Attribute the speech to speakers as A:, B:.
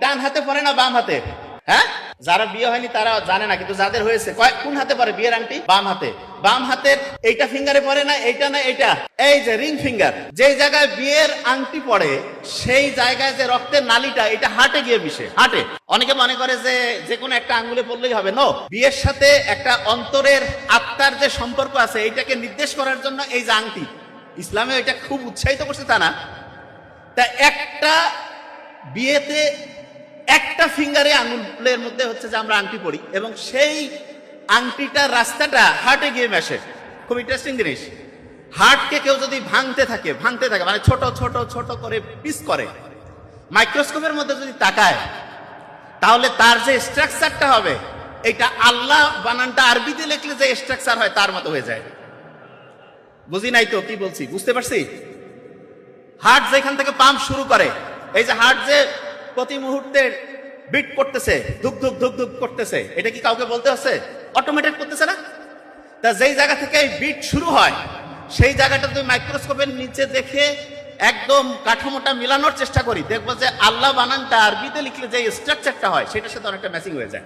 A: ডান হাতে পরে না বাম হাতে? হ্যাঁ, যারা বিয়ে হয়নি তারা জানে না, কিন্তু যাদের হয়েছে কোন হাতে পরে বিয়ের আংটি? বাম হাতে। বাম হাতের এইটা ফিঙ্গারে পরে না, এইটা না এইটা, এই যে রিং ফিঙ্গার, যে জায়গায় বিয়ের আংটি পড়ে সেই জায়গায় যে রক্তের নালীটা, এটা হার্টে গিয়ে মিশে, হার্টে। অনেকে মনে করে যে যে কোনো একটা আঙ্গুলে পড়লেই হবে। নো, বিয়ের সাথে একটা অন্তরের আত্মার যে সম্পর্ক আছে এইটাকে নির্দেশ করার জন্য এই যে আংটি, ইসলামে এটা খুব উৎসাহিত করছে তা না। তা একটা বিয়েতে একটা ফিঙ্গারে আঙুলের মধ্যে হচ্ছে যে আমরা আংটি পরি, এবং সেই আংটিটার রাস্তাটা হার্টে গিয়ে মেশে। খুব ইন্টারেস্টিং জিনিস। হার্টকে কেউ যদি ভাঙতে থাকে মানে ছোট ছোট ছোট করে পিস করে, মাইক্রোস্কোপের মধ্যে যদি তাকায়, তাহলে তার যে স্ট্রাকচারটা হবে, এটা আল্লাহ বানানটা আরবিতে লিখলে যে স্ট্রাকচার হয় তার মতো হয়ে যায়। বুঝি নাই তো কি বলছি? বুঝতে পারছি? হার্ট যেখান থেকে পাম্প শুরু করে, এই যে হার্ট যে প্রতি মুহূর্তে বিট করতেছে, ধুক ধুক ধুক ধুক করতেছে, এটা কি কাউকে বলতে হচ্ছে? অটোমেটিক করতেছে না? তা যেই জায়গা থেকে এই বিট শুরু হয়, সেই জায়গাটা তুমি মাইক্রোস্কোপের নিচে দেখে একদম কাঠামোটা মিলানোর চেষ্টা করি, দেখবো যে আল্লাহ বানানটা আরবিতে লিখলে যে স্ট্রাকচারটা হয় সেটার সাথে অনেকটা ম্যাচিং হয়ে যায়।